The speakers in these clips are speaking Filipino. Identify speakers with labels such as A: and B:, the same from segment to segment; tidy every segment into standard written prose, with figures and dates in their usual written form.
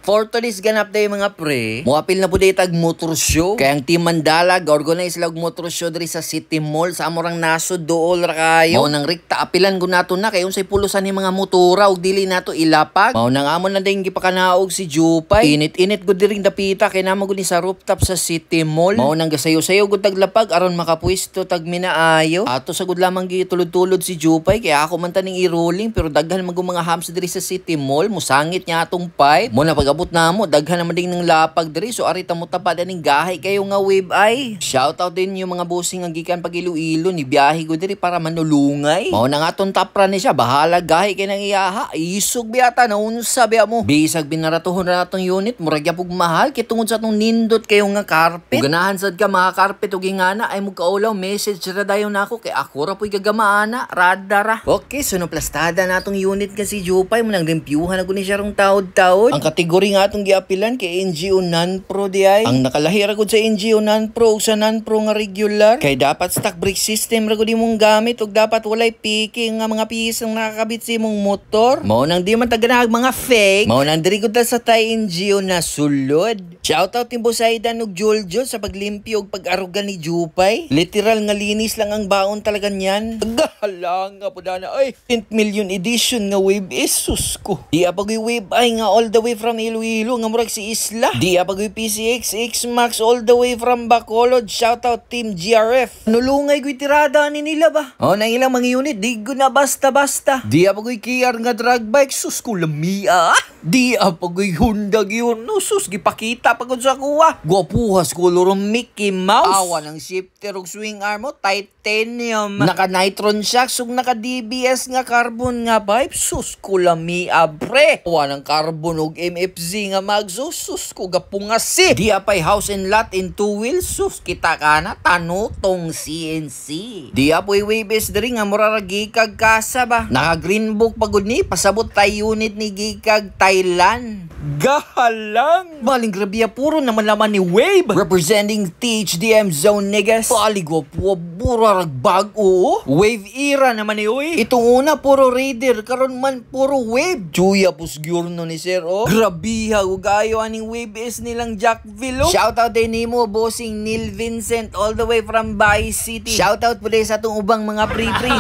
A: For today's ganap day mga pre, muapil na po day tag motor show. Kaya ang Team Mandala, organize lag motor show diri sa City Mall sa amorang nasod dool ra kayo. Mao nang rikta apilan ko nato na kay unsay pulusan ni mga motora ug dili nato ilapag. Mao nang amon na ding gipakanaog si Jupay. Init-init gud diring dapita kay namo gud ni sa rooftop sa City Mall. Mao nang gasayo-sayo gud taglapag aron makapwesto tag minaayo. Ato sa gud lamang gitulod-tulod si Jupay kaya ako man taning i-rolling pero daghan mag mga hams diri sa City Mall. Musangit niya atong pipe. Mo na abot na mo, daghan naman din ng lapag diri. So arita mo tapad aning gahay kayo nga wave ay. Shoutout din yung mga bossing nga gikan pag Iloilo ni biyahe ko diri para manulungay. Mao na nga aton tapra ni siya, bahala gahay kay nang iyaha. Isog biyata na unsa biya mo. Bisag binaratuhon na natong unit, murag gyapog mahal kay tungod sa atong nindot kayo nga carpet. Ug ganahan sad ka mga carpet ug ingana ay mo kaulaw message ra dayon nako kay ako ra puy gagamaana, radara. Okay, so no plastada natong unit kasi Jupay mo nang reviewhan na gud ni siya rong taod-taod. Ang kategorya nga atong giapilan kay NGO non-pro di ay. Ang nakalahira gud sa NGO non-pro ug sa non-pro nga regular kay dapat stock brake system ra gud imong gamit ug dapat walay picking nga mga piyesang nakakabit sa imong motor. Mao nang di man taganag mga fake. Mao nang diri gud sa tay NGO na sulod. Shoutout ni Bosaidan ug Joljol sa paglimpyo ug pag-aruga ni Jupay. Literal nga linis lang ang baon talaga niyan. Galang nga po dana ay 10 million edition nga wave isus ko. Di apagoy wave ay nga all the way from Iloilo nga murag si Isla. Di apagoy PCX X Max all the way from Bacolod. Shoutout Team GRF. Nulungay goy tirada ni nila ba? Oh nang ilang mga unit di ko na basta-basta. Di apagoy KR nga drag bike sus ko lamia. Di apagoy Honda gyud no sus gipakita pagod sa kuha. Gwapuhas kolor Mickey Mouse. Awa ng shifter ug swing arm mo titanium. Naka nitron shocks ug naka DBS nga carbon nga pipe sus ko lamia pre. Awa ng carbon ug MFZ nga magsusus ko gapungasi. Di apay house and lot in 2 wheels sus kita kana tanutong CNC. Di apoy waves diri nga mura ra gikag kasa ba. Naka green book pagod ni pasabot tay unit ni gikag Thailand. Gahalang! Baling grabiya puro naman laman ni Wave. Representing THDM Zone niggas. Paligwa po, puro ragbag o. Wave era naman ni Uy. Itong una puro Raider, karon man puro Wave. Chuya pus giorno ni Sir o. Grabiha, ugayo aning Wave is nilang Jackville o. Shoutout din ni mo, bossing Neil Vincent all the way from Bay City. Shoutout po din sa itong ubang mga pre-pre.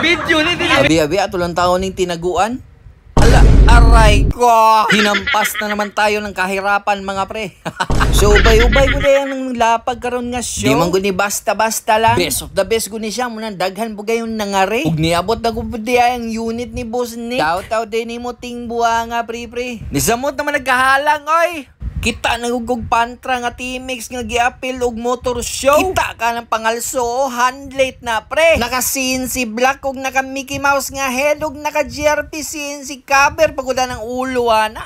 A: Video ni abi-abi ato lang taon ning tinaguan. Ala, aray ko. Hinampas na naman tayo ng kahirapan mga pre. So ubay-ubay ko dayon ng lapag karon nga show. Di man gud ni basta-basta lang. Best of the best gud ni siya mo nang daghan po gayon nangari. Ug niabot na gud ang unit ni Boss Nick. Taw-taw din nimo ting buanga pre. Nisamot naman nagkahalang oy. Kita nagugog pantra nga T-Mix nga giapil og motor show. Kita ka ng pangalso handlate na pre. Naka CNC black ug naka Mickey Mouse nga head ug naka GRP CNC cover pagoda ng ulo ana.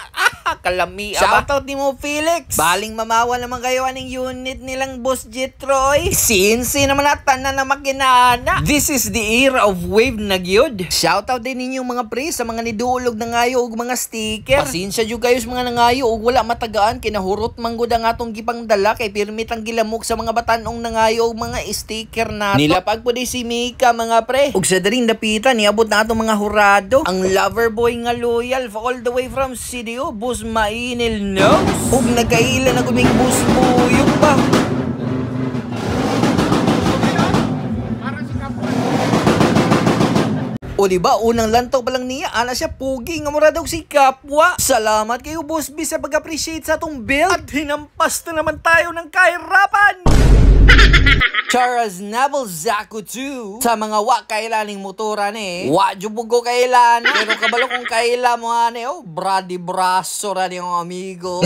A: Kalami ba? Shoutout ni mo Felix. Baling mamawa naman kayo aning unit nilang Boss Jetroy. CNC naman tanan na makinana. This is the era of wave na gyud. Shoutout din ninyo mga pre sa mga nidulog na ngayo ug mga sticker. Pasensya jud kayo sa mga nangayo ug wala matagaan kinahurot manggod ang atong gipangdala kay pirmit ang gilamok sa mga batanong nangayo og mga sticker nato. Nilapag po di si Mika mga pre. Ug sa daring dapitan niabot na atong mga hurado. Ang lover boy nga loyal all the way from CDO Boss Mainil no. Ug nagkaila na guming Boss Buyog ba. O diba, unang lantaw pa lang niya, ana siya pugi nga mura daw si kapwa. Salamat kayo Boss B sa pag-appreciate sa atong build. At hinampas na naman tayo ng kahirapan. Charas Navel Zaku 2 sa mga wa kailaning motora ni. Wa jubugo kailan pero kabalo kung kaila mo ani oh, brady braso ra ni ang amigo.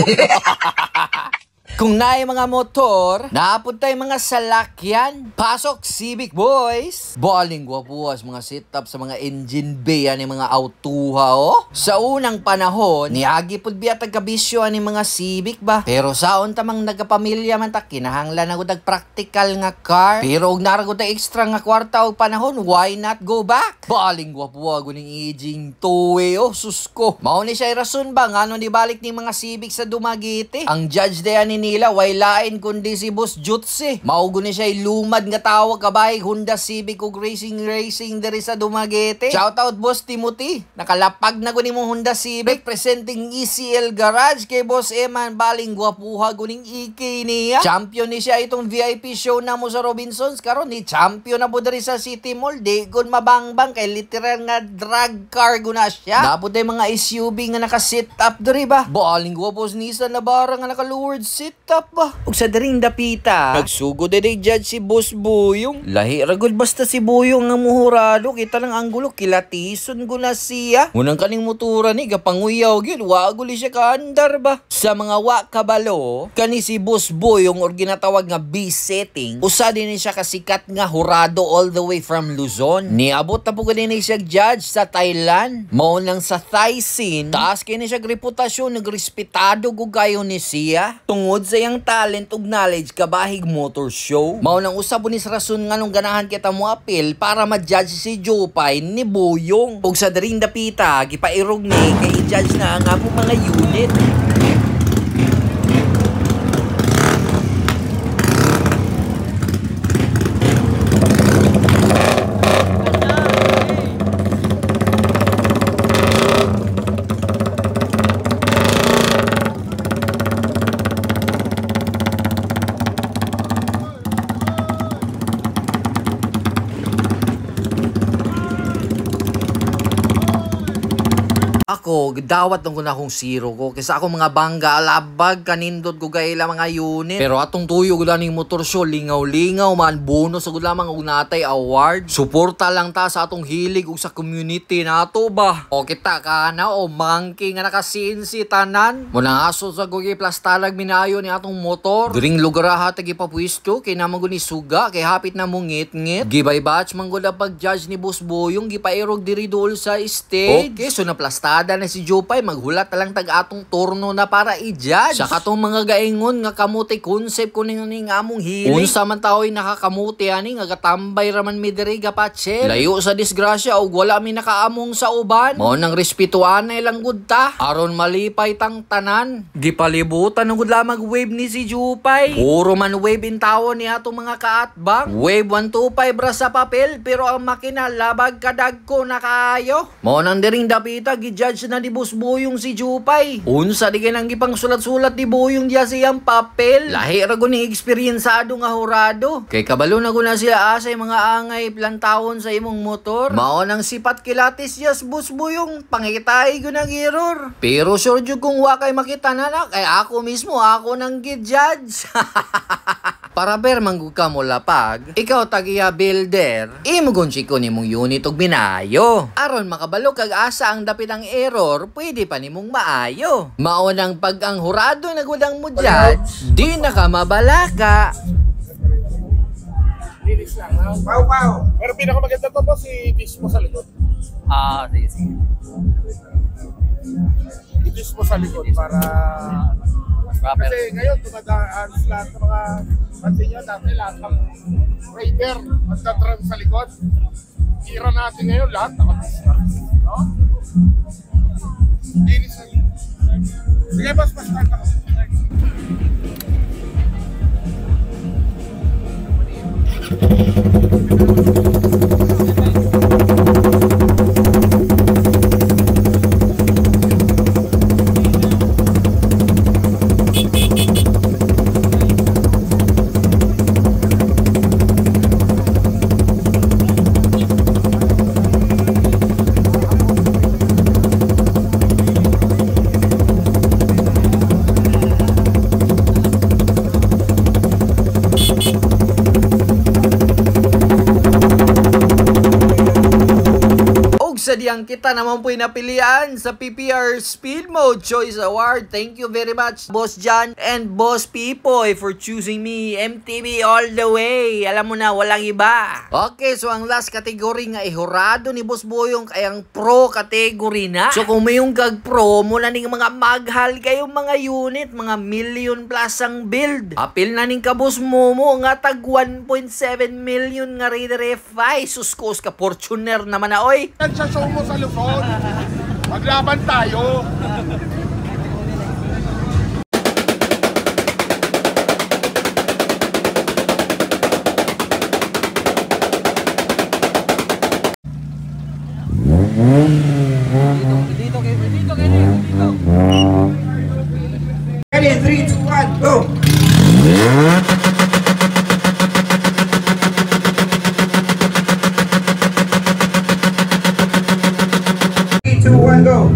A: Kung naay mga motor, naapod tayo mga salakyan. Pasok, Civic Boys. Baling gwapuas mga setup sa mga engine bay ani mga autuha oh. Sa unang panahon, niagi pud biya tagkabisyo ani mga Civic ba. Pero saon tamang nagapamilya man ta kinahanglan na gud practical nga car. Pero og naragod ta extra nga kwarta og panahon, why not go back? Baling gwapuha guning aging towe oh, susko. Mao ni siya rason ba ngano ni balik ni mga Civic sa Dumaguete. Ang judge day ani Maynila, way lain kundi si Boss Jutsi. Maugo ni siya lumad nga tawag kabay Honda Civic ug racing diri sa Dumaguete. Shoutout Boss Timothy. Nakalapag na guni mong Honda Civic presenting ECL Garage kay Boss Eman baling gwapuha guning EK niya. Champion ni siya itong VIP show na mo sa Robinsons karon ni champion na po diri sa City Mall. Di gun mabangbang kay literal nga drag car guna siya. Dapat ay mga SUV nga naka-sit up diri ba. Baling gwapos Nissan Navara nga naka-lowered sit up ba. Ug sa diring dapita, nagsugod day judge si Boss Buyong. Lahi ragod basta si Buyong nga muhurado kita lang anggulo kilatison guna siya. Munang kaning motora ni gapanguyaw gyud wa guli siya kaandar ba. Sa mga wa kabalo, kani si Boss Buyong or ginatawag nga B setting, usa din ni siya kasikat nga hurado all the way from Luzon. Niabot na po ganun siya judge sa Thailand. Mao nang sa Thai scene, taas kini siya reputasyon, nagrespetado gugayon ni siya. Tungod sa iyang talent ug knowledge kabahig motor show. Mao nang usab ni rason nga nung ganahan kita mo apil para ma-judge si Jopay ni Buyong. Ug sa daring dapita, gipairog ni kay i-judge na ang among mga unit. Ako, dawat nung kuna akong zero ko. Kaysa ako mga bangga, alabag, kanindot ko gaila mga unit. Pero atong tuyo gula ning motor show, lingaw-lingaw man, bonus sa gula mga unatay award. Suporta lang ta sa atong hilig ug sa community nato ba. O kita ka na o monkey nga nakasinsi tanan. Muna aso sa gugi plastalag minayo ni atong motor. During lugar ha tagi papwisto, kay naman guni suga, kay hapit na mungit-ngit. Gibay batch manggula pag-judge ni Boss Boyong, gipairog diri dool sa stage. Okay, so na plastada na si Jopay, maghulat na lang tag-atong turno na para i-judge. Sa katong mga gaingon nga kamuti concept ko ning among hiling. Unsa man tao'y nakakamuti ani nga gatambay raman mi diri gapatse. Layo sa disgrasya ug wala mi nakaamong sa uban. Mao nang respetuan na ilang gud ta aron malipay tang tanan. Gipalibutan ng gud lamang wave ni si Jopay. Puro man wave in tawon ni atong mga kaatbang. Wave 125 bra sa papel pero ang makina labag kadagko na kaayo. Mao nang diring dapita gi-judge na di Boss Boyong si Jopay. Unsa di kanang gipang sulat-sulat di Boyong diya siyang papel. Lahi ra gud ni eksperyensado nga hurado. Kay kabalo na guna sila asay mga angay plantawon sa imong motor. Mao nang sipat kilatis yes Boss Boyong pangitay gud nang error. Pero sure jud kung wa kay makita na kay ako mismo ako nang gi-judge. Para ber manggug ka mo lapag, ikaw tagiya builder, imugon chiko nimong unit og binayo. Aron makabalo kag asa ang dapit ang error, pwede pa nimong maayo. Maunang pag ang hurado nagudang mo judge, di na ka mabalaka.
B: Linis lang, ha? Pau. Pero pinakamaganda to po si dish mo sa likod.
C: Sige.
B: I-dish mo sa likod para... Kasi ngayon, tumadaan lahat ng mga pansin nyo, dati lahat ng Raider magdadrug sa likod. Tira natin ngayon, lahat nakapis. No? Linis na yun. Sige, mas start ako.
A: Sa diyang kita naman po'y napilian sa PPR Speed Mode Choice Award. Thank you very much Boss John and Boss Pipoy for choosing me. MTV all the way. Alam mo na, walang iba. Okay, so ang last category nga ihurado ni Boss Boyong kay ang pro category na. So kung may yung gag pro, muna ning mga maghal kayong mga unit, mga million plus ang build. Apil na ning kabos mo nga tag 1.7 million nga Raider F5. Suskos ka Fortuner naman na oy.
B: Show mo sa Luzon. Maglaban tayo.
C: Dito kayo.
D: Ready, 3, 2, 1, go! 3, 2, 1, go!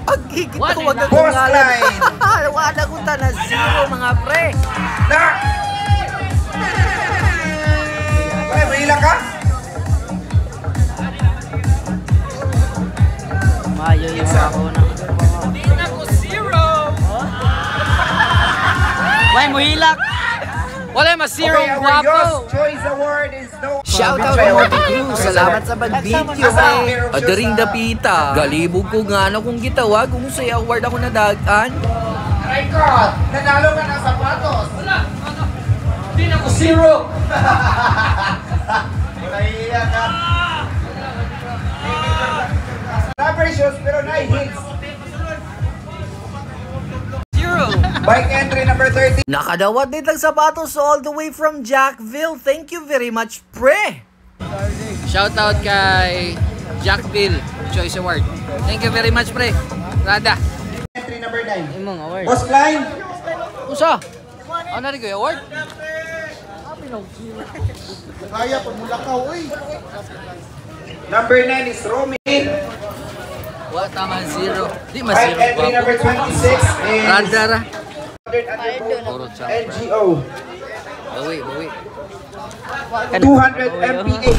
A: Ang higit
C: Wala
A: ko, wag
C: na.
A: akong
D: Boss line!
A: Wala ko na zero mga pre.
D: Na! Ay, mahila ka?
C: Mayo yung ako na. Hindi na ko zero! Why mo hilak? Wala mas zero,
D: Okay, our
C: guwapo!
D: Yo's Choice Award is no...
A: Shoutout
D: Okay,
A: mo
D: okay.
A: Cruz. Salamat sa pag-video
D: Asa?
A: eh. Adaring dapita. Galibog ko nga na kung gitawag kung sa award ako nadagan.
D: Record! Nanalo ka ng sapatos!
C: Hindi na ko zero!
D: Nahiya ka. Rubber shoes pero na heels.
C: Zero!
D: Bike entry number 30.
A: Nakadawat din ang sapatos all the way from Jackville. Thank you very much, pre.
C: Shoutout kay Jackville Choice Award. Thank you very much, pre. Rada.
D: Entry number 9.
C: Imong award.
D: Boss Klein.
C: Usa? Ano rin ko yung award?
B: Kaya pag mula ka, uy.
D: Number 9 is Romy.
C: Wa, tama, zero. Di mas
D: Bike
C: zero,
D: entry number
C: guwapo.
D: 26 is
C: Rada ra.
D: Puro
C: Puro chunk.
D: NGO.
C: Bawi, bawi.
D: 200 mph.